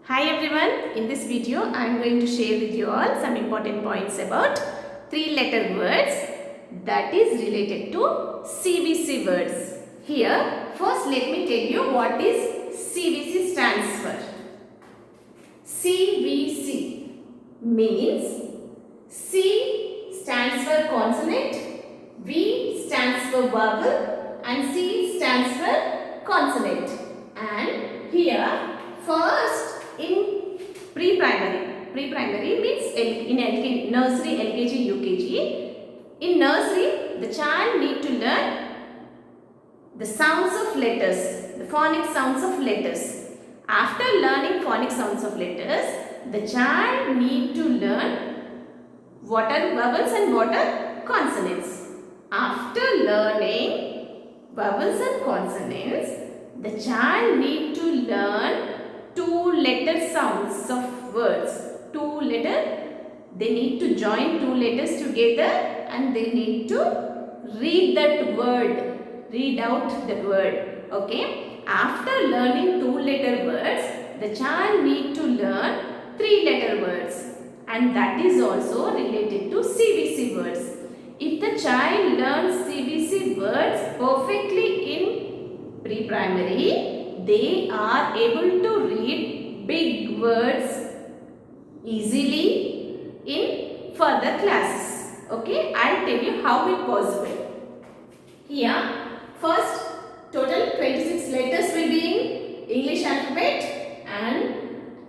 Hi everyone, in this video I am going to share with you all some important points about three-letter words that is related to CVC words. Here, first let me tell you what is CVC stands for. CVC means C stands for consonant, V stands for vowel and C stands for consonant. And here first in pre-primary means in LKG, nursery, LKG, UKG. In nursery, the child need to learn the sounds of letters, the phonic sounds of letters. After learning phonic sounds of letters, the child need to learn what are vowels and what are consonants. After learning vowels and consonants, the child need to learn two-letter sounds of words. They need to join two letters together and they need to read that word, read out that word. Okay. After learning two-letter words, the child need to learn three-letter words, and that is also related to CVC words. If the child learns CVC words perfectly in pre-primary, they are able to read big words easily in further classes. Okay, I'll tell you how it possible. Here, first total 26 letters will be in English alphabet, and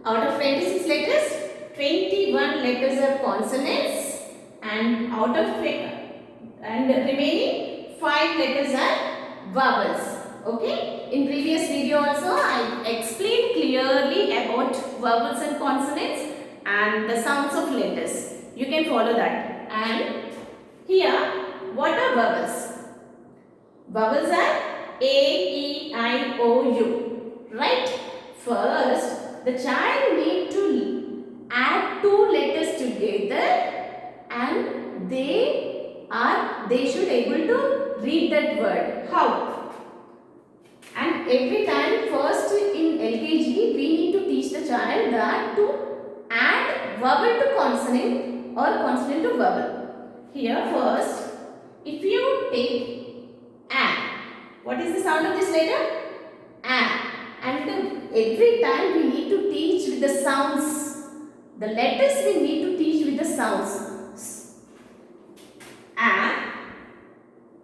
out of 26 letters, 21 letters are consonants, and out of remaining 5 letters are vowels. Okay, in previous video also I explained clearly about vowels and consonants and the sounds of letters. You can follow that. And here, what are vowels? Vowels are A, E, I, O, U. Right? First, the child need to add two letters together and they should able to read that word. How? And every time first in LKG we need to teach the child that to add vowel to consonant or consonant to vowel. Here first, if you take A, what is the sound of this letter? A. And every time we need to teach with the sounds. The letters we need to teach with the sounds. A.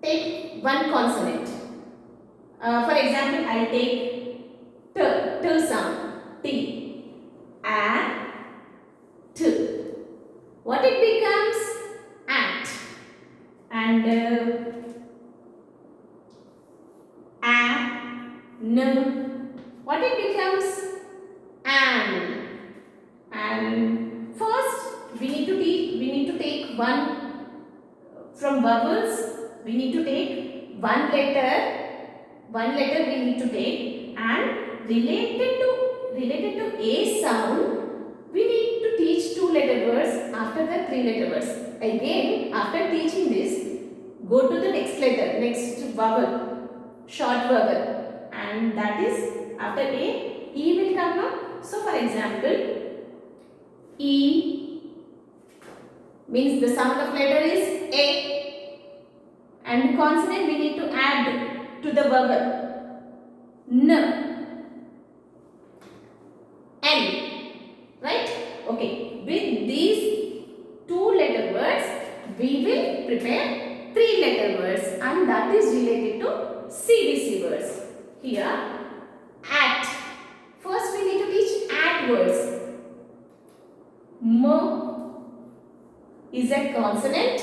Take one consonant. For example, I take t sound, T, A, T. What it becomes? At. And A, N. What it becomes? An. And first we need to take one from vowels. We need to take one letter we need to take, and related to A sound we need to teach two-letter words after the three-letter words. Again, after teaching this, go to the next letter, next vowel, short vowel, and that is after A, E will come now. So for example, E means the sound of letter is A, and consonant we need to add to the vowel. N, N, right? Okay, with these two-letter words, we will prepare three-letter words, and that is related to CVC words. Here, at. First, we need to teach at words. M is a consonant.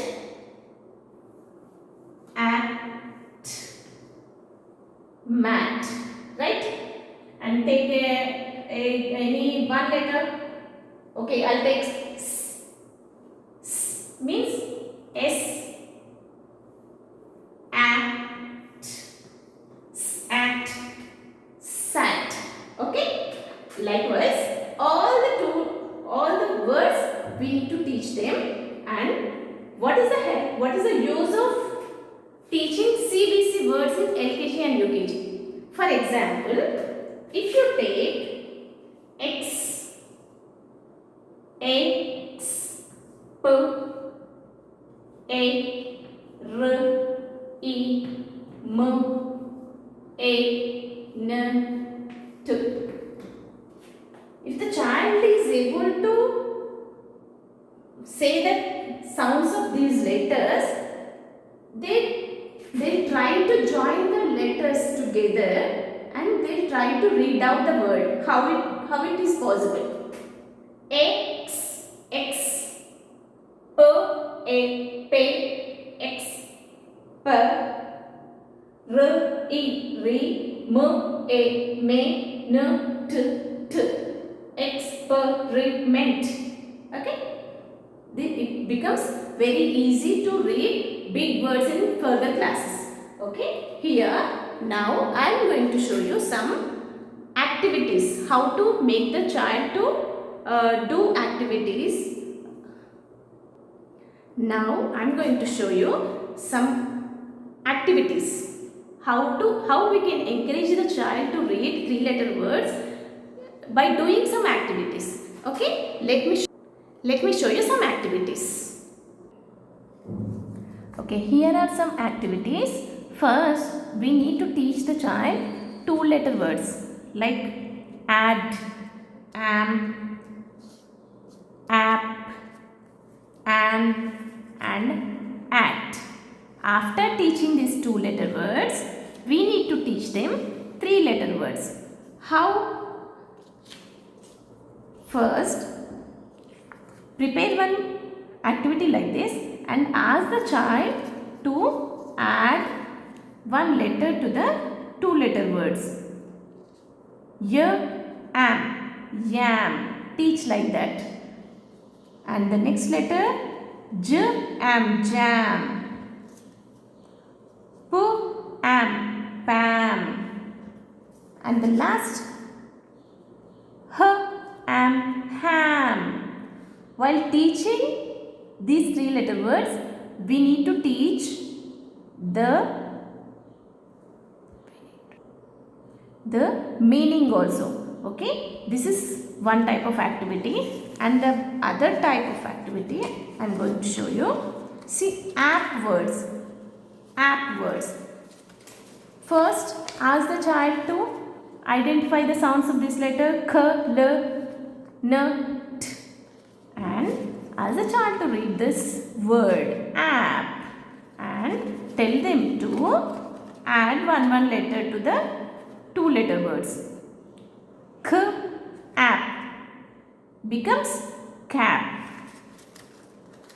Mat, right? And take any one letter. Okay, I'll take S. S means S. At. At. Sat. Okay. Likewise, all the words we need to teach them. And what is the use of teaching CVC words in LKG and UKG? For example, if you take X X, P, A, R, E, M, A, N, T. If the child is able to say the sounds of these letters, they'll try to join the letters together and they'll try to read out the word. How it is possible? X, X, P, A, P, X, P, R, E, Re, M, A, Me, N, T, T. Experiment. Okay? It becomes very easy to read big words in further classes. Okay? Here, now I am going to show you some activities. How to make the child to do activities. Now I am going to show you some activities. How we can encourage the child to read 3-letter words by doing some activities. Okay, let me show you some activities. Okay, here are some activities. First, we need to teach the child 2-letter words like add, am, app, and at. After teaching these 2-letter words, we need to teach them 3-letter words. How? First, prepare one activity like this and ask the child to add one letter to the 2-letter words. Am, yam, teach like that. And the next letter, am, jam. Am, pam. And the last, am, ham. While teaching these 3-letter words, we need to teach the meaning also. Okay, this is one type of activity, and the other type of activity I am going to show you. See, app words. App words. First, ask the child to identify the sounds of this letter k, l, n, t, and ask the child to read this word app and tell them to add one letter to the 2-letter words. K, app becomes cap.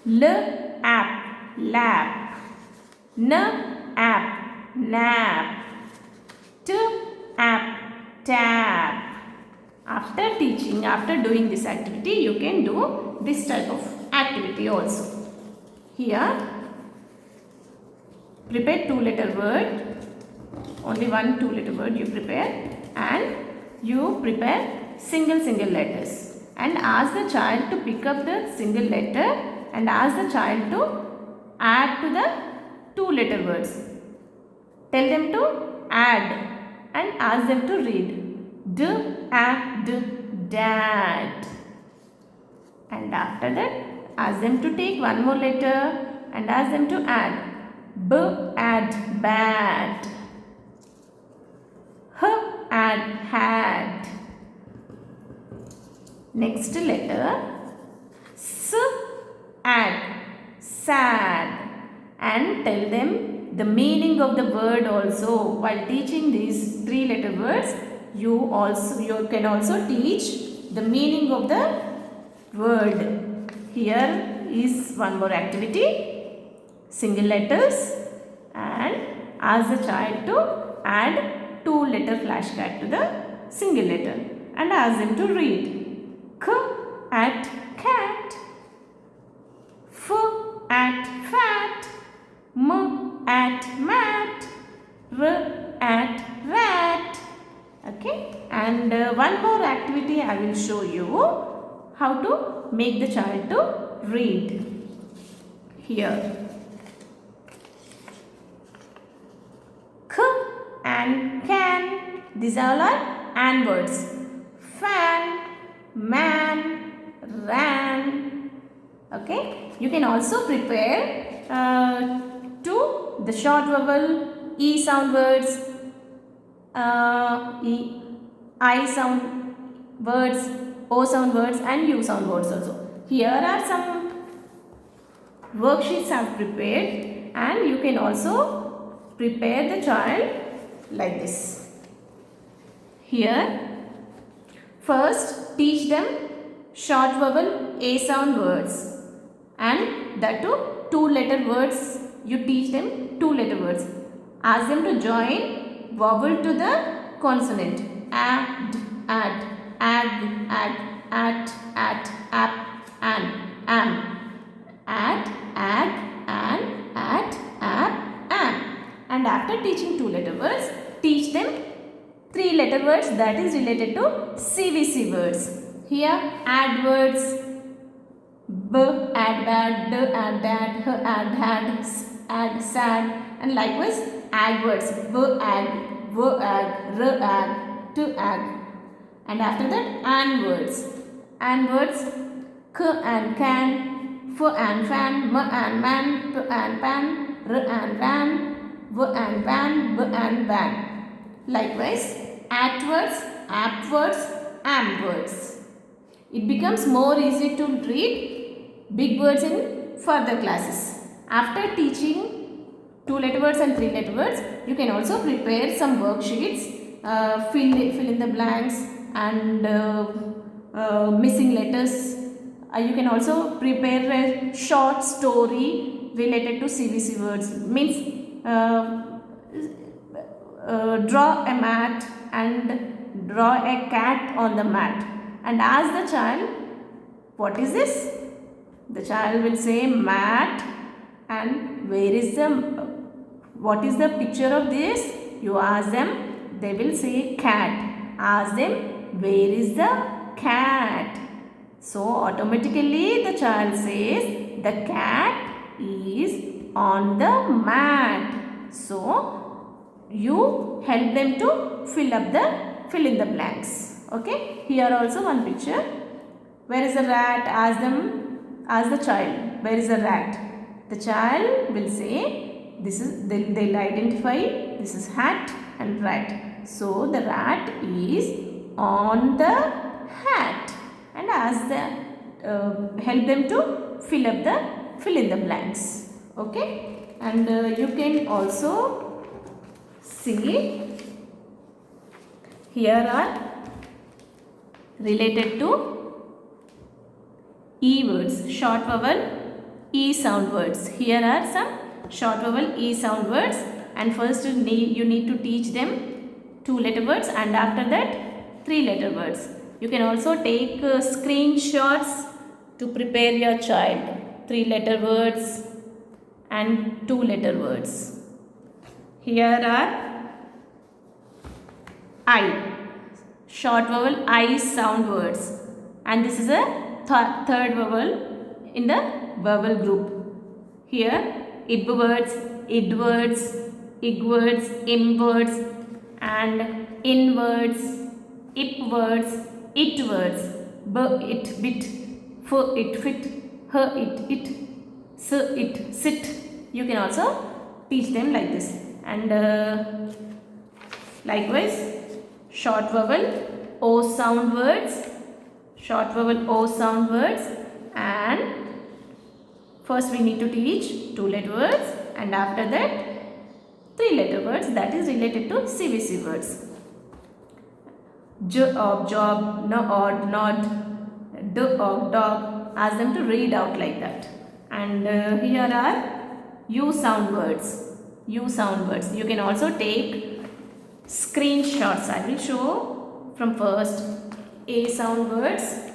L, app, lap. N, app, nap. T, app, tap. After doing this activity, you can do this type of activity also. Here, prepare 2-letter word. Only one 2-letter word you prepare, and you prepare single letters. And ask the child to pick up the single letter and ask the child to add to the 2-letter words. Tell them to add and ask them to read. D, a, d, dad. And after that, ask them to take one more letter and ask them to add. B, add, bad. H, add, had. Next letter, S, add, sad. And tell them the meaning of the word also. While teaching these 3-letter words, you can also teach the meaning of the word. Here is one more activity. Single letters, and ask the child to add 2-letter flashcard to the single letter and ask them to read. K, at, cat. F, at, fat. M, at, mat. R, at, rat. Okay, and one more activity I will show you how to make the child to read. Here, k and can, these all are and words. Fan, man, ran, Okay. You can also prepare to the short vowel E sound words, I sound words, O sound words and U sound words also. Here are some worksheets I have prepared, and you can also prepare the child like this. Here, first teach them short vowel A sound words, and that too 2-letter words. You teach them 2-letter words. Ask them to join vowel to the consonant. Ad, ad, ag, ag, at, ap, an, am. At, ag, an, at, ap, am. And after teaching 2-letter words, teach them 3-letter words, that is related to CVC words. Here, add words. B, add bad, d, add dad, h, add had, s, add sad, and likewise ag words. B, ag, v, ag, r, ag, t, ag. And after that, an words. An words, k and can, f and fan, m and man, p and pan, r and ran, v and van, b and ban. Likewise, at words, ap words, am words. It becomes more easy to read big words in further classes. After teaching 2-letter words and 3-letter words, you can also prepare some worksheets, fill in the blanks and missing letters. You can also prepare a short story related to CVC words. Means draw a mat and draw a cat on the mat and ask the child, what is this? The child will say mat, and what is the picture of this? You ask them, they will say cat. Ask them, where is the cat? So automatically the child says the cat is on the mat. So you help them to fill in the blanks. Okay. Here also one picture. Where is the rat? Ask the child, where is the rat? The child will say, this is, they'll identify, this is hat and rat. So the rat is on the hat, and ask help them to fill in the blanks. Okay. And you can also see, here are related to E words, short vowel E sound words. Here are some short vowel E sound words, and first you need to teach them 2-letter words, and after that 3-letter words. You can also take screenshots to prepare your child 3-letter words and 2-letter words. Here are I, short vowel I sound words, and this is a third vowel in the vowel group. Here, ib words, id words, ig words, im words, and in words, ip words, it words, b it bit, f it fit, h it, s it sit. You can also teach them like this. And likewise, short vowel O sound words, short vowel O sound words, and first we need to teach 2-letter words, and after that 3-letter words, that is related to CVC words. J of job, no odd, nod, d of dog. Ask them to read out like that. And here are U sound words. U sound words. You can also take screenshots. I will show from first. A sound words,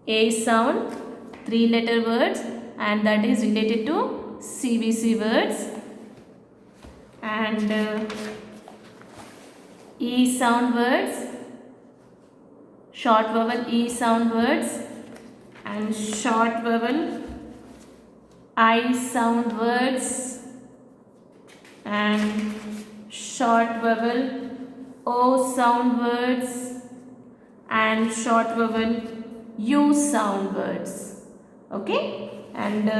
A sound, 3-letter words, and that is related to CVC words. And E sound words, short vowel E sound words, and short vowel I sound words, and short vowel O sound words, and short vowel U sound words. Okay, and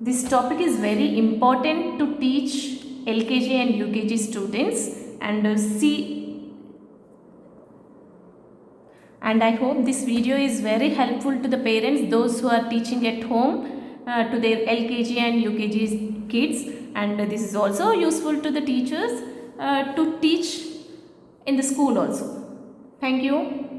this topic is very important to teach LKG and UKG students, and and I hope this video is very helpful to the parents, those who are teaching at home to their LKG and UKG kids, and this is also useful to the teachers to teach in the school also. Thank you.